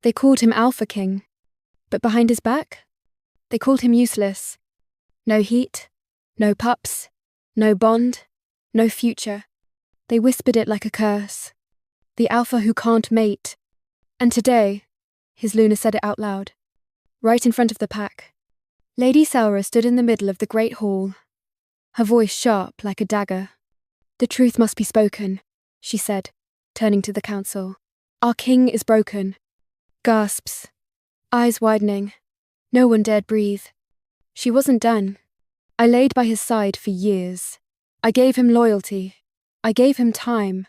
They called him Alpha King, but behind his back, they called him useless. No heat, no pups, no bond, no future. They whispered it like a curse. The alpha who can't mate. And today, his Luna said it out loud, right in front of the pack. Lady Selra stood in the middle of the great hall, her voice sharp like a dagger. The truth must be spoken, she said, turning to the council. Our king is broken. Gasps, eyes widening. No one dared breathe. She wasn't done. I laid by his side for years. I gave him loyalty. I gave him time.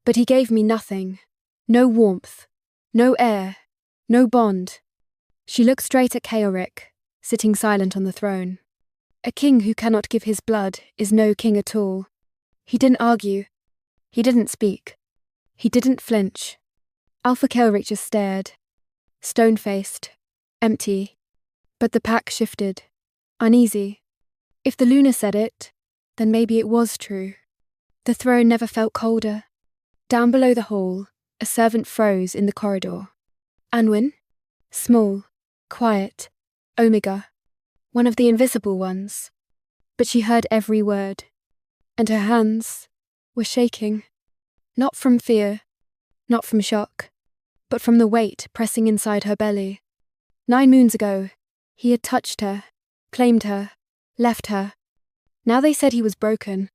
But he gave me nothing. No warmth. No air. No bond. She looked straight at Kaoric, sitting silent on the throne. A king who cannot give his blood is no king at all. He didn't argue. He didn't speak. He didn't flinch. Alpha Kaoric just stared. Stone-faced. Empty. But the pack shifted. Uneasy. If the Luna said it, then maybe it was true. The throne never felt colder. Down below the hall, a servant froze in the corridor. Anwin? Small, quiet, Omega. One of the invisible ones. But she heard every word. And her hands were shaking. Not from fear, not from shock, but from the weight pressing inside her belly. 9 moons ago, he had touched her, claimed her, left her. Now they said he was broken.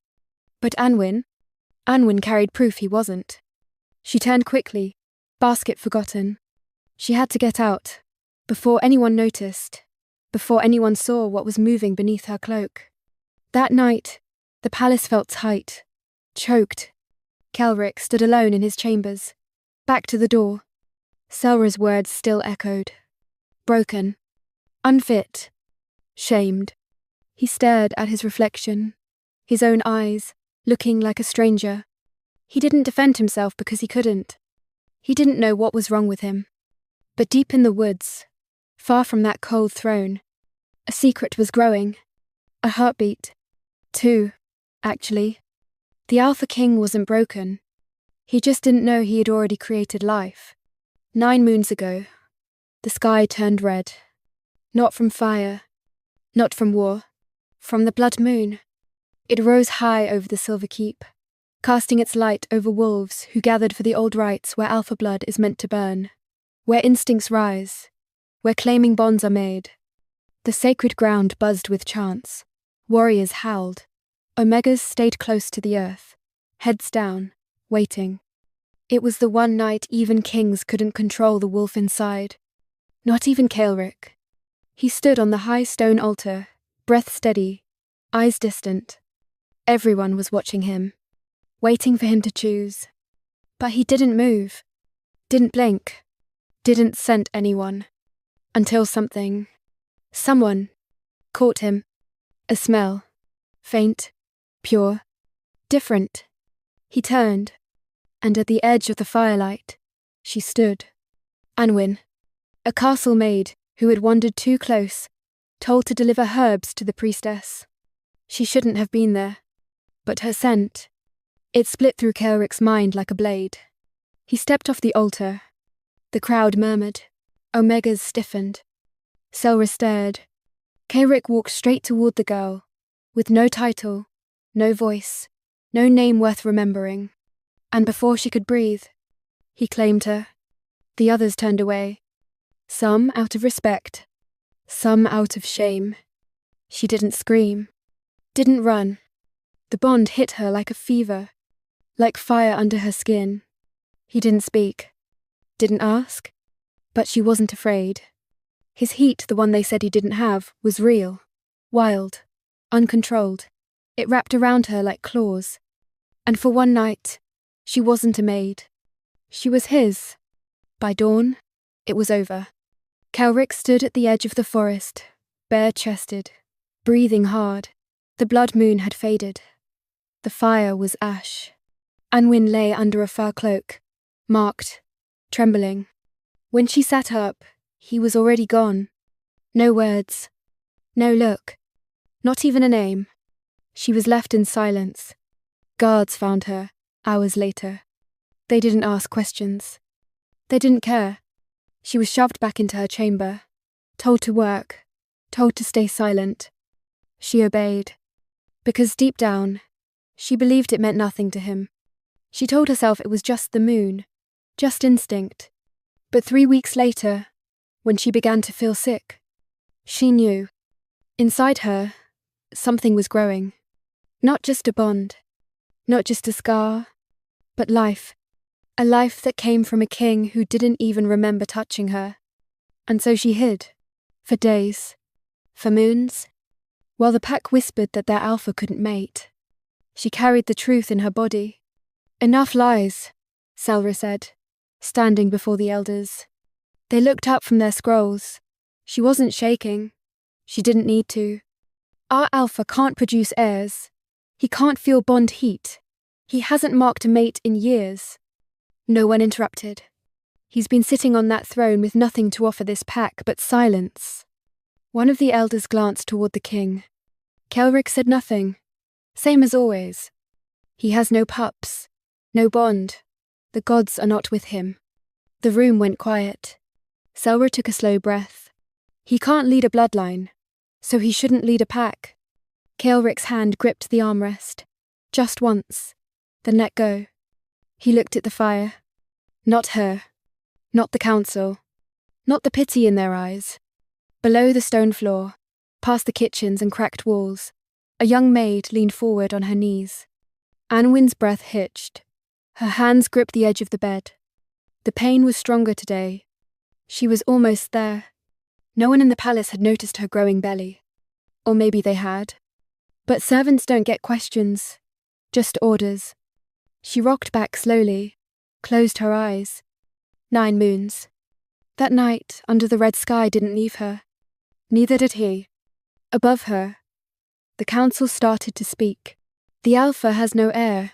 But Anwin carried proof he wasn't. She turned quickly, basket forgotten. She had to get out, before anyone noticed, before anyone saw what was moving beneath her cloak. That night, the palace felt tight, choked. Kelric stood alone in his chambers, back to the door. Selra's words still echoed. Broken, unfit, shamed. He stared at his reflection, his own eyes, looking like a stranger. He didn't defend himself because he couldn't. He didn't know what was wrong with him. But deep in the woods, far from that cold throne, a secret was growing. A heartbeat. 2, actually. The Alpha King wasn't broken. He just didn't know he had already created life. 9 moons ago, the sky turned red. Not from fire, not from war, from the blood moon. It rose high over the Silver Keep, casting its light over wolves who gathered for the old rites where alpha blood is meant to burn, where instincts rise, where claiming bonds are made. The sacred ground buzzed with chants. Warriors howled. Omegas stayed close to the earth, heads down, waiting. It was the one night even kings couldn't control the wolf inside. Not even Kaelric. He stood on the high stone altar, breath steady, eyes distant. Everyone was watching him, waiting for him to choose. But he didn't move, didn't blink, didn't scent anyone. Until someone, caught him. A smell, faint, pure, different. He turned, and at the edge of the firelight, she stood. Anwin, a castle maid who had wandered too close, told to deliver herbs to the priestess. She shouldn't have been there, but her scent, it split through Kaeric's mind like a blade. He stepped off the altar. The crowd murmured. Omegas stiffened. Selra stared. Kaeric walked straight toward the girl, with no title, no voice, no name worth remembering. And before she could breathe, he claimed her. The others turned away. Some out of respect, some out of shame. She didn't scream, didn't run. The bond hit her like a fever, like fire under her skin. He didn't speak, didn't ask, but she wasn't afraid. His heat, the one they said he didn't have, was real, wild, uncontrolled. It wrapped around her like claws. And for one night, she wasn't a maid. She was his. By dawn, it was over. Kaelric stood at the edge of the forest, bare-chested, breathing hard. The blood moon had faded. The fire was ash. Anwin lay under a fur cloak, marked, trembling. When she sat up, he was already gone. No words, no look, not even a name. She was left in silence. Guards found her, hours later. They didn't ask questions. They didn't care. She was shoved back into her chamber, told to work, told to stay silent. She obeyed, because deep down, she believed it meant nothing to him. She told herself it was just the moon, just instinct. But 3 weeks later, when she began to feel sick, she knew. Inside her, something was growing. Not just a bond, not just a scar, but life. A life that came from a king who didn't even remember touching her. And so she hid, for days, for moons, while the pack whispered that their alpha couldn't mate. She carried the truth in her body. Enough lies, Selra said, standing before the elders. They looked up from their scrolls. She wasn't shaking. She didn't need to. Our alpha can't produce heirs. He can't feel bond heat. He hasn't marked a mate in years. No one interrupted. He's been sitting on that throne with nothing to offer this pack but silence. One of the elders glanced toward the king. Kelric said nothing. Same as always. He has no pups, no bond. The gods are not with him. The room went quiet. Selra took a slow breath. He can't lead a bloodline, so he shouldn't lead a pack. Kelric's hand gripped the armrest. Just once, then let go. He looked at the fire. Not her. Not the council. Not the pity in their eyes. Below the stone floor, past the kitchens and cracked walls, a young maid leaned forward on her knees. Anwin's breath hitched. Her hands gripped the edge of the bed. The pain was stronger today. She was almost there. No one in the palace had noticed her growing belly. Or maybe they had. But servants don't get questions, just orders. She rocked back slowly, closed her eyes. 9 moons. That night, under the red sky, didn't leave her. Neither did he. Above her, the council started to speak. The alpha has no heir,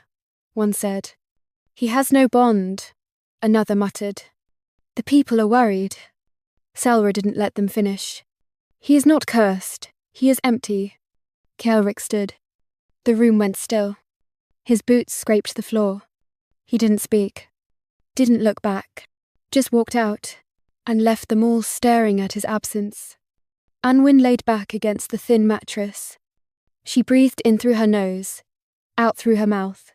one said. He has no bond, another muttered. The people are worried. Selra didn't let them finish. He is not cursed, he is empty. Kelric stood. The room went still. His boots scraped the floor. He didn't speak. Didn't look back. Just walked out, and left them all staring at his absence. Anwin laid back against the thin mattress. She breathed in through her nose, out through her mouth.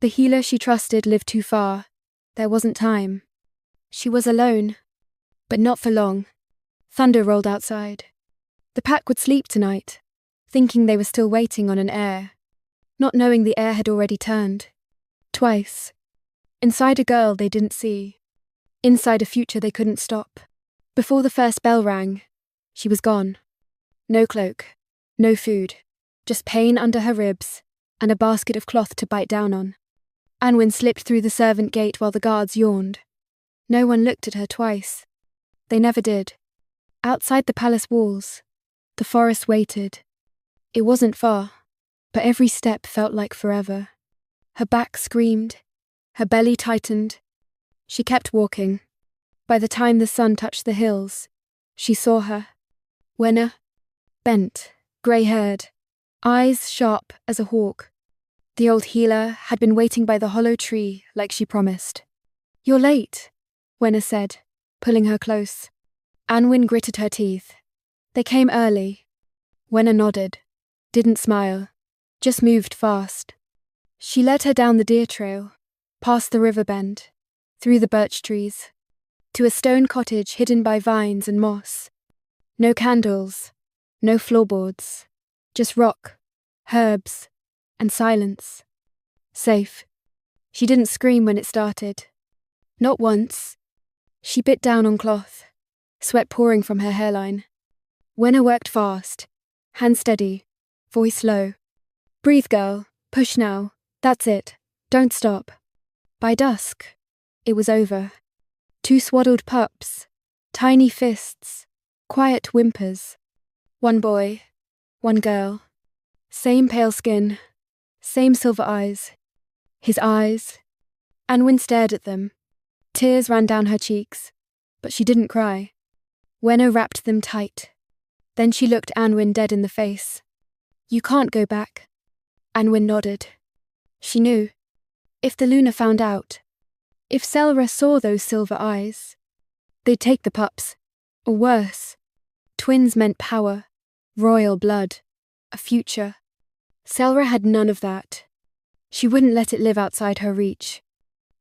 The healer she trusted lived too far. There wasn't time. She was alone, but not for long. Thunder rolled outside. The pack would sleep tonight, thinking they were still waiting on an heir, not knowing the heir had already turned. Twice. Inside a girl they didn't see. Inside a future they couldn't stop. Before the first bell rang, she was gone. No cloak, no food, just pain under her ribs and a basket of cloth to bite down on. Anwin slipped through the servant gate while the guards yawned. No one looked at her twice. They never did. Outside the palace walls, the forest waited. It wasn't far, but every step felt like forever. Her back screamed, her belly tightened. She kept walking. By the time the sun touched the hills, she saw her. Wenna, bent, grey-haired, eyes sharp as a hawk. The old healer had been waiting by the hollow tree like she promised. "You're late," Wenna said, pulling her close. Anwin gritted her teeth. They came early. Wenna nodded, didn't smile, just moved fast. She led her down the deer trail, past the river bend, through the birch trees, to a stone cottage hidden by vines and moss. No candles, no floorboards, just rock, herbs, and silence. Safe. She didn't scream when it started. Not once. She bit down on cloth, sweat pouring from her hairline. Wenna worked fast, hand steady, voice low. "Breathe, girl. Push now. That's it. Don't stop." By dusk, it was over. 2 swaddled pups, tiny fists, quiet whimpers. 1 boy, 1 girl. Same pale skin, same silver eyes. His eyes. Anwin stared at them. Tears ran down her cheeks, but she didn't cry. Wenna wrapped them tight. Then she looked Anwin dead in the face. "You can't go back." Anwin nodded. She knew. If the Luna found out, if Selra saw those silver eyes, They'd take the pups. Or worse. Twins meant power, royal blood, a future. Selra had none of that. She wouldn't let it live outside her reach.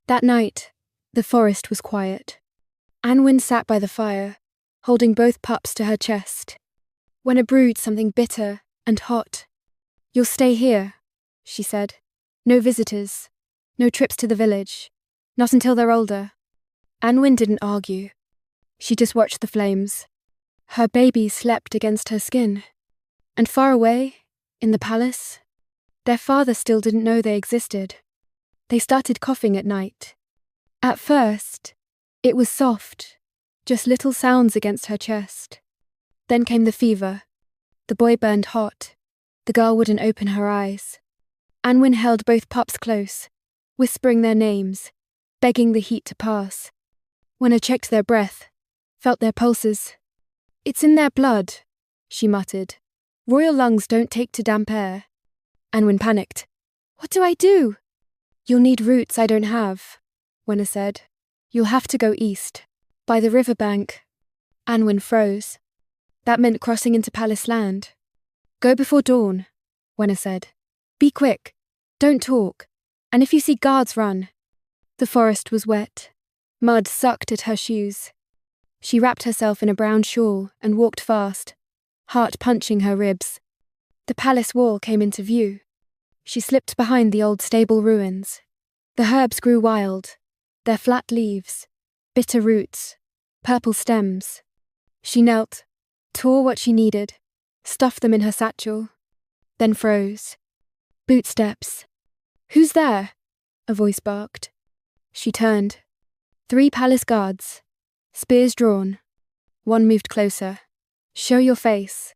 That night, the forest was quiet. Anwin sat by the fire, holding both pups to her chest. When it brewed something bitter and hot. "You'll stay here," she said. "No visitors. No trips to the village. Not until they're older." Anwin didn't argue. She just watched the flames. Her baby slept against her skin. And far away, in the palace, their father still didn't know they existed. They started coughing at night. At first, it was soft, just little sounds against her chest. Then came the fever. The boy burned hot. The girl wouldn't open her eyes. Anwin held both pups close, whispering their names, begging the heat to pass. When I checked their breath, felt their pulses. "It's in their blood," she muttered. "Royal lungs don't take to damp air." Anwin panicked. "What do I do?" "You'll need roots I don't have," Wenna said. "You'll have to go east, by the riverbank." Anwin froze. That meant crossing into palace land. "Go before dawn," Wenna said. "Be quick. Don't talk. And if you see guards, run." The forest was wet. Mud sucked at her shoes. She wrapped herself in a brown shawl and walked fast, heart punching her ribs. The palace wall came into view. She slipped behind the old stable ruins. The herbs grew wild, their flat leaves, bitter roots, purple stems. She knelt, tore what she needed, stuffed them in her satchel, then froze. Bootsteps. "Who's there?" a voice barked. She turned. 3 palace guards, spears drawn. One moved closer. "Show your face."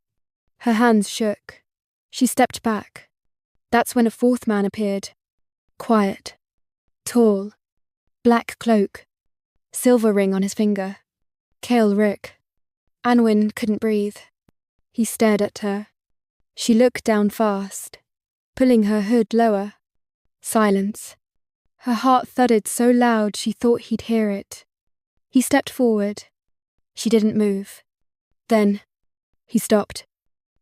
Her hands shook. She stepped back. That's when a 4th man appeared. Quiet. Tall. Black cloak. Silver ring on his finger. Kael Rick. Anwin couldn't breathe. He stared at her. She looked down fast, pulling her hood lower. Silence. Her heart thudded so loud she thought he'd hear it. He stepped forward. She didn't move. Then, he stopped.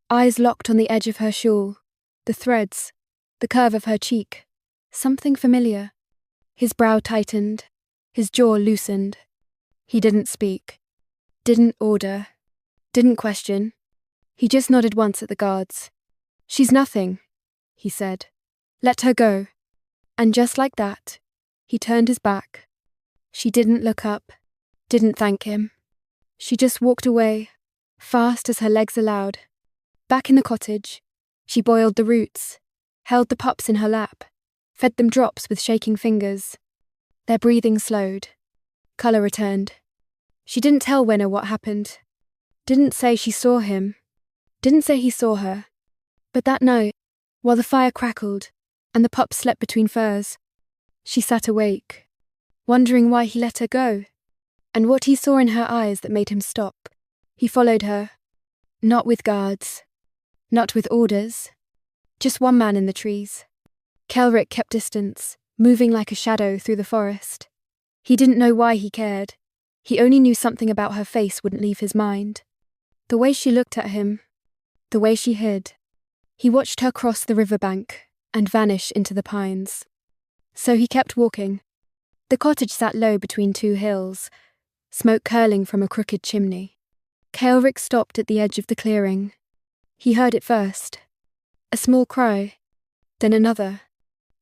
Eyes locked on the edge of her shawl, the threads, the curve of her cheek. Something familiar. His brow tightened, his jaw loosened. He didn't speak. Didn't order. Didn't question. He just nodded once at the guards. "She's nothing," he said. "Let her go." And just like that, he turned his back. She didn't look up, didn't thank him. She just walked away, fast as her legs allowed. Back in the cottage, she boiled the roots, held the pups in her lap, fed them drops with shaking fingers. Their breathing slowed. Colour returned. She didn't tell Wenna what happened. Didn't say she saw him. Didn't say he saw her. But that night, while the fire crackled and the pups slept between furs, she sat awake, wondering why he let her go, and what he saw in her eyes that made him stop. He followed her. Not with guards. Not with orders. Just one man in the trees. Kelrick kept distance, moving like a shadow through the forest. He didn't know why he cared. He only knew something about her face wouldn't leave his mind. The way she looked at him. The way she hid. He watched her cross the riverbank and vanish into the pines. So he kept walking. The cottage sat low between 2 hills, smoke curling from a crooked chimney. Kelrick stopped at the edge of the clearing. He heard it first. A small cry, then another.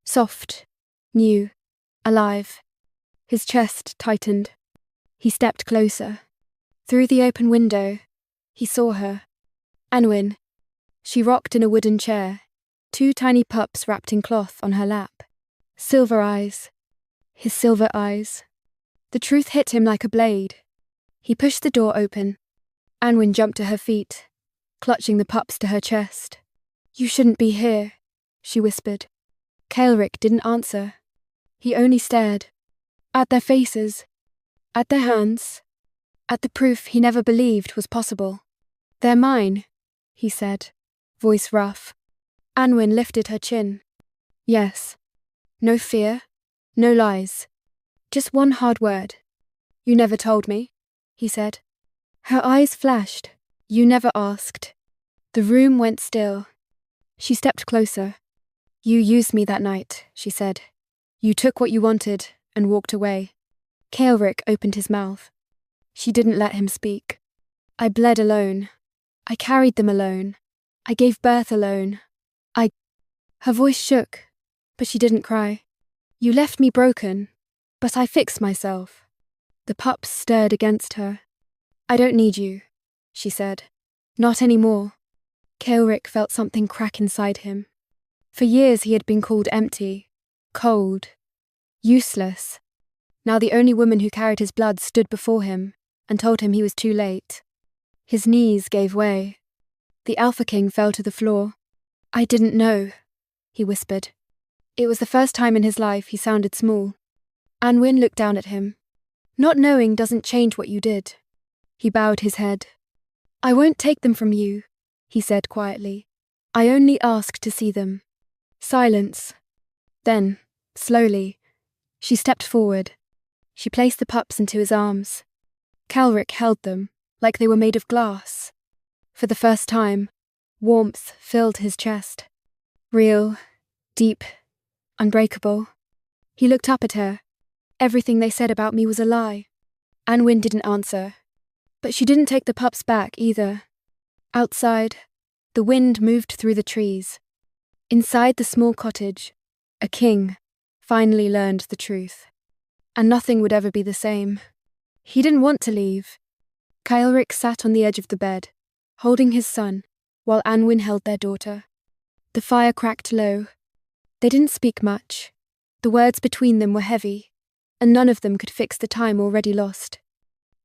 Soft, new, alive. His chest tightened. He stepped closer. Through the open window, he saw her. Anwin. She rocked in a wooden chair, 2 tiny pups wrapped in cloth on her lap. Silver eyes. His silver eyes. The truth hit him like a blade. He pushed the door open. Anwin jumped to her feet, clutching the pups to her chest. "You shouldn't be here," she whispered. Kelrick didn't answer. He only stared. At their faces. At their hands. At the proof he never believed was possible. "They're mine," he said, voice rough. Anwin lifted her chin. "Yes." No fear. No lies. Just one hard word. "You never told me." he said. Her eyes flashed. You never asked. The room went still. She stepped closer. You used me that night, she said. You took what you wanted and walked away. Kaelric opened his mouth. She didn't let him speak. I bled alone. I carried them alone. I gave birth alone. Her voice shook, but she didn't cry. You left me broken, but I fixed myself. The pups stirred against her. I don't need you, she said. Not anymore. Kaelric felt something crack inside him. For years he had been called empty, cold, useless. Now the only woman who carried his blood stood before him and told him he was too late. His knees gave way. The Alpha King fell to the floor. I didn't know, he whispered. It was the first time in his life he sounded small. Anwin looked down at him. Not knowing doesn't change what you did. He bowed his head. I won't take them from you, he said quietly. I only ask to see them. Silence. Then, slowly, she stepped forward. She placed the pups into his arms. Kaelric held them, like they were made of glass. For the first time, warmth filled his chest. Real, deep, unbreakable. He looked up at her. Everything they said about me was a lie. Anwin didn't answer. But she didn't take the pups back either. Outside, the wind moved through the trees. Inside the small cottage, a king finally learned the truth. And nothing would ever be the same. He didn't want to leave. Kaelric sat on the edge of the bed, holding his son, while Anwin held their daughter. The fire cracked low. They didn't speak much. The words between them were heavy, and none of them could fix the time already lost.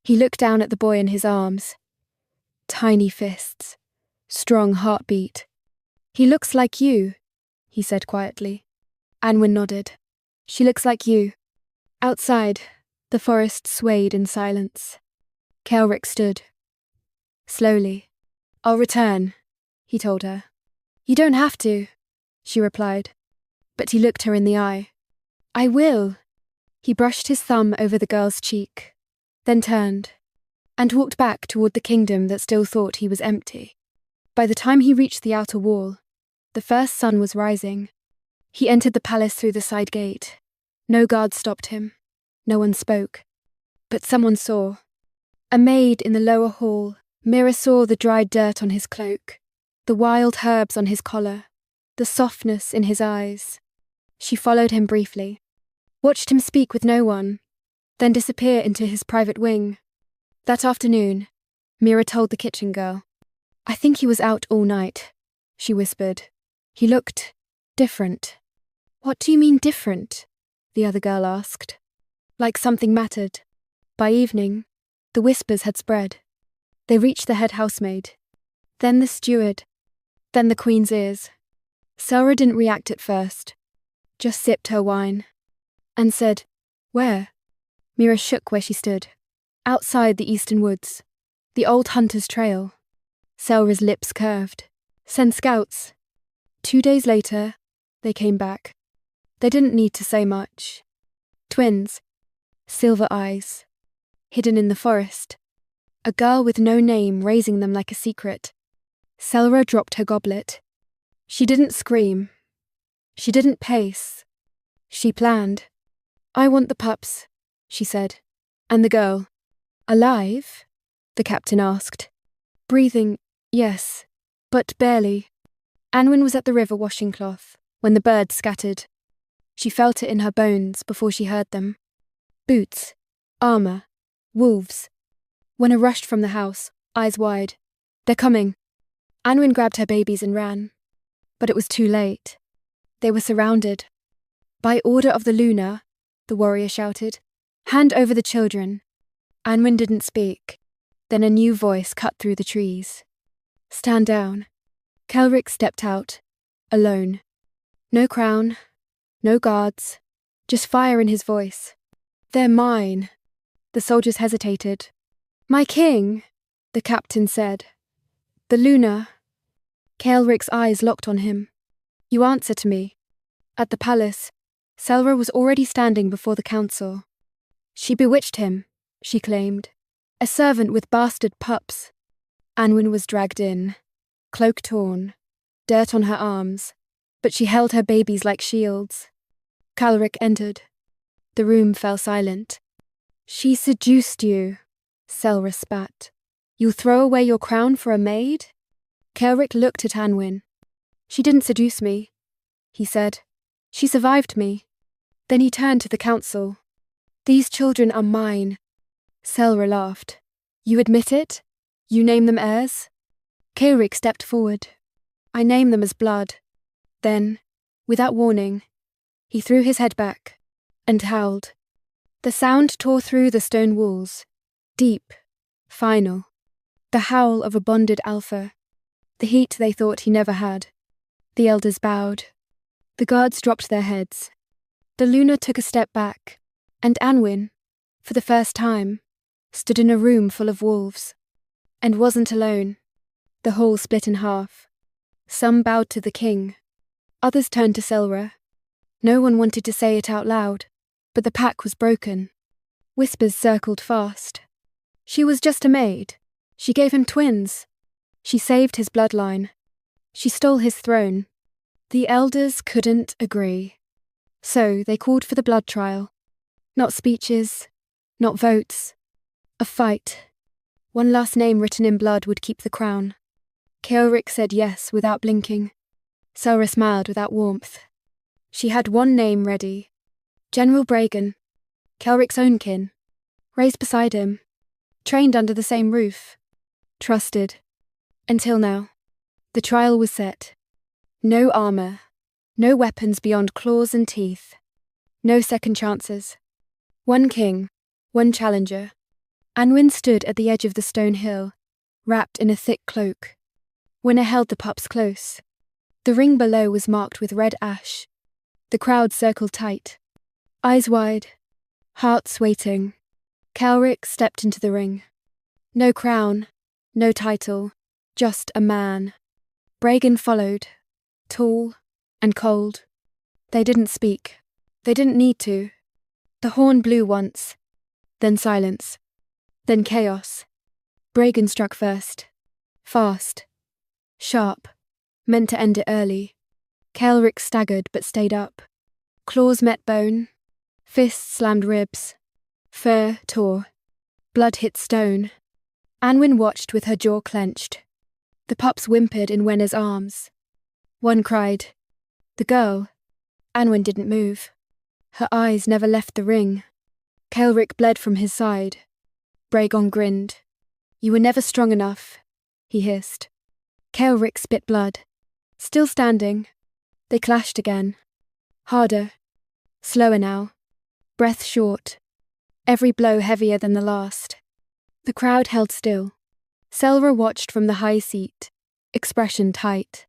He looked down at the boy in his arms. Tiny fists. Strong heartbeat. He looks like you, he said quietly. Anwin nodded. She looks like you. Outside, the forest swayed in silence. Kaelric stood. Slowly. I'll return, he told her. You don't have to, she replied. But he looked her in the eye. I will. He brushed his thumb over the girl's cheek, then turned, and walked back toward the kingdom that still thought he was empty. By the time he reached the outer wall, the first sun was rising. He entered the palace through the side gate. No guard stopped him. No one spoke. But someone saw. A maid in the lower hall. Mira saw the dried dirt on his cloak, the wild herbs on his collar, the softness in his eyes. She followed him briefly, watched him speak with no one, then disappear into his private wing. That afternoon, Mira told the kitchen girl. I think he was out all night, she whispered. He looked different. What do you mean different? The other girl asked. Like something mattered. By evening, the whispers had spread. They reached the head housemaid, then the steward, then the queen's ears. Selra didn't react at first, just sipped her wine, and said, Where? Mira shook where she stood. Outside the eastern woods, the old hunter's trail. Selra's lips curved. Send scouts. 2 days later, they came back. They didn't need to say much. Twins, silver eyes, hidden in the forest. A girl with no name raising them like a secret. Selra dropped her goblet. She didn't scream. She didn't pace. She planned. I want the pups, she said. And the girl. Alive? The captain asked. Breathing, yes, but barely. Anwin was at the river washing cloth when the birds scattered. She felt it in her bones before she heard them. Boots, armor, wolves. Wenna rushed from the house, eyes wide. They're coming. Anwin grabbed her babies and ran. But it was too late. They were surrounded. By order of the Luna, the warrior shouted. Hand over the children. Anwin didn't speak. Then a new voice cut through the trees. Stand down. Kaelric stepped out, alone. No crown, no guards, just fire in his voice. They're mine. The soldiers hesitated. My king, the captain said. The Luna. Kaelric's eyes locked on him. You answer to me. At the palace, Selra was already standing before the council. She bewitched him, she claimed. A servant with bastard pups. Anwen was dragged in, cloak torn, dirt on her arms, but she held her babies like shields. Calric entered. The room fell silent. She seduced you, Selra spat. You'll throw away your crown for a maid? Calric looked at Anwen. She didn't seduce me, he said. She survived me. Then he turned to the council. These children are mine. Selra laughed. You admit it? You name them heirs? Calric stepped forward. I name them as blood. Then, without warning, he threw his head back and howled. The sound tore through the stone walls, deep, final. The howl of a bonded alpha. The heat they thought he never had. The elders bowed. The guards dropped their heads. The Luna took a step back, and Anwen, for the first time, stood in a room full of wolves. And wasn't alone. The hall split in half. Some bowed to the king. Others turned to Selra. No one wanted to say it out loud, but the pack was broken. Whispers circled fast. She was just a maid. She gave him twins. She saved his bloodline. She stole his throne. The elders couldn't agree. So they called for the blood trial. Not speeches, not votes. A fight. One last name written in blood would keep the crown. Calric said yes without blinking. Selra smiled without warmth. She had one name ready. General Bragan. Calric's own kin. Raised beside him. Trained under the same roof. Trusted. Until now. The trial was set. No armor. No weapons beyond claws and teeth. No second chances. One king. One challenger. Anwen stood at the edge of the stone hill, wrapped in a thick cloak. Winner held the pups close. The ring below was marked with red ash. The crowd circled tight. Eyes wide. Hearts waiting. Calric stepped into the ring. No crown. No title. Just a man. Bragan followed. Tall and cold. They didn't speak. They didn't need to. The horn blew once. Then silence. Then chaos. Bragan struck first. Fast. Sharp. Meant to end it early. Calric staggered but stayed up. Claws met bone. Fists slammed ribs. Fur tore. Blood hit stone. Anwen watched with her jaw clenched. The pups whimpered in Wenner's arms. One cried. The girl. Anwen didn't move. Her eyes never left the ring. Calric bled from his side. Bragan grinned. You were never strong enough, he hissed. Calric spit blood. Still standing. They clashed again. Harder. Slower now. Breath short. Every blow heavier than the last. The crowd held still. Selra watched from the high seat, expression tight.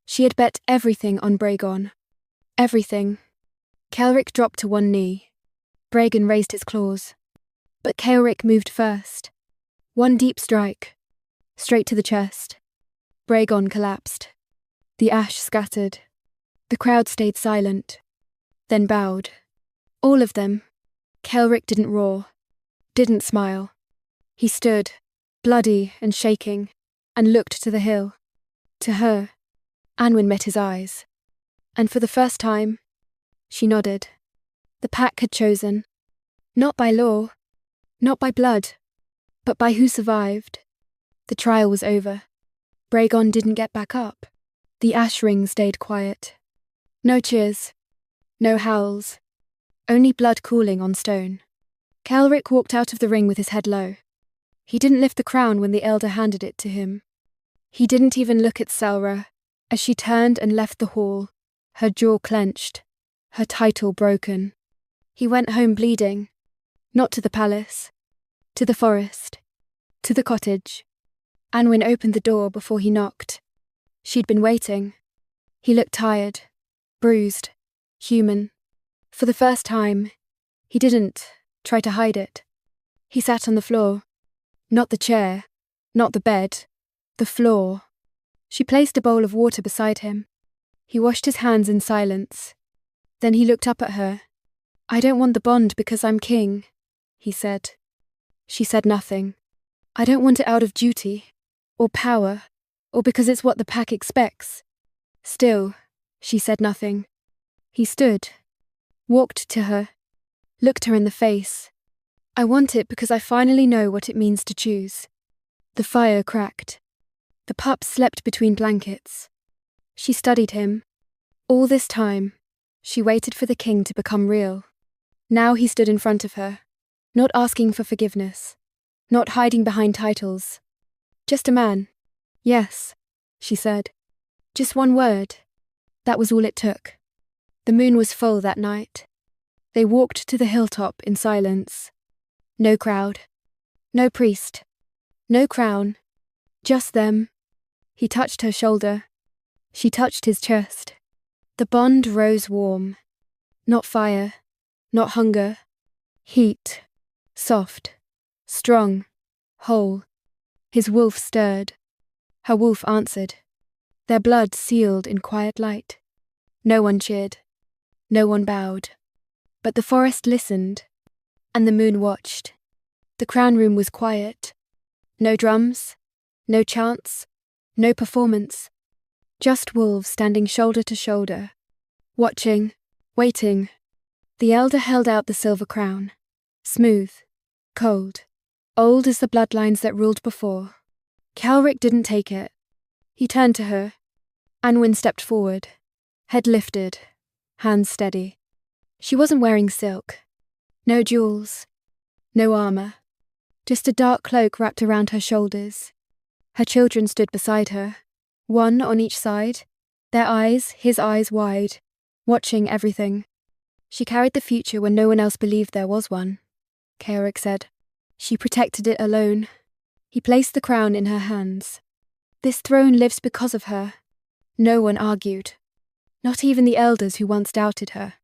She had bet everything on Bragan. Everything. Calric dropped to one knee. Bragan raised his claws. But Calric moved first. One deep strike. Straight to the chest. Bragan collapsed. The ash scattered. The crowd stayed silent. Then bowed. All of them. Calric didn't roar. Didn't smile. He stood, bloody and shaking, and looked to the hill. To her. Anwen met his eyes. And for the first time, she nodded. The pack had chosen. Not by law. Not by blood. But by who survived. The trial was over. Bragan didn't get back up. The ash ring stayed quiet. No cheers. No howls. Only blood cooling on stone. Calric walked out of the ring with his head low. He didn't lift the crown when the elder handed it to him. He didn't even look at Selra as she turned and left the hall, her jaw clenched, her title broken. He went home bleeding. Not to the palace. To the forest. To the cottage. Anwen opened the door before he knocked. She'd been waiting. He looked tired, bruised, human. For the first time, he didn't try to hide it. He sat on the floor. Not the chair, not the bed, the floor. She placed a bowl of water beside him. He washed his hands in silence. Then he looked up at her. I don't want the bond because I'm king, he said. She said nothing. I don't want it out of duty, or power, or because it's what the pack expects. Still, she said nothing. He stood, walked to her, looked her in the face. I want it because I finally know what it means to choose. The fire cracked. The pup slept between blankets. She studied him. All this time, she waited for the king to become real. Now he stood in front of her, not asking for forgiveness, not hiding behind titles. Just a man. Yes, she said. Just one word. That was all it took. The moon was full that night. They walked to the hilltop in silence. No crowd. No priest. No crown. Just them. He touched her shoulder. She touched his chest. The bond rose warm. Not fire. Not hunger. Heat. Soft. Strong. Whole. His wolf stirred. Her wolf answered. Their blood sealed in quiet light. No one cheered. No one bowed. But the forest listened, and the moon watched. The crown room was quiet. No drums, no chants, no performance. Just wolves standing shoulder to shoulder, watching, waiting. The elder held out the silver crown, smooth, cold, old as the bloodlines that ruled before. Kelric didn't take it. He turned to her. Anwin stepped forward, head lifted, hands steady. She wasn't wearing silk. No jewels. No armor. Just a dark cloak wrapped around her shoulders. Her children stood beside her, one on each side, their eyes, his eyes wide, watching everything. She carried the future when no one else believed there was one, Kelric said. She protected it alone. He placed the crown in her hands. This throne lives because of her. No one argued. Not even the elders who once doubted her.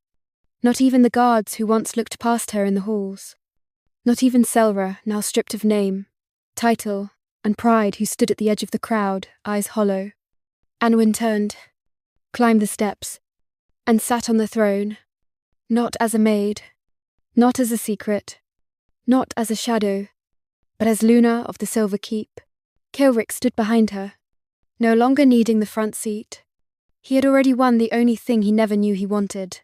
Not even the guards who once looked past her in the halls. Not even Selra, now stripped of name, title, and pride, who stood at the edge of the crowd, eyes hollow. Anwin turned, climbed the steps, and sat on the throne, not as a maid, not as a secret, not as a shadow, but as Luna of the Silver Keep. Kelric stood behind her, no longer needing the front seat. He had already won the only thing he never knew he wanted.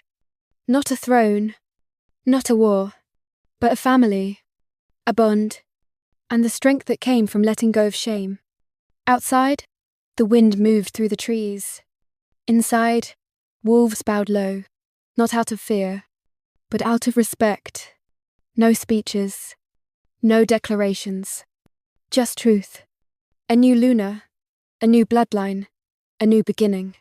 Not a throne, not a war, but a family, a bond, and the strength that came from letting go of shame. Outside, the wind moved through the trees. Inside, wolves bowed low, not out of fear, but out of respect. No speeches, no declarations, just truth. A new Luna, a new bloodline, a new beginning.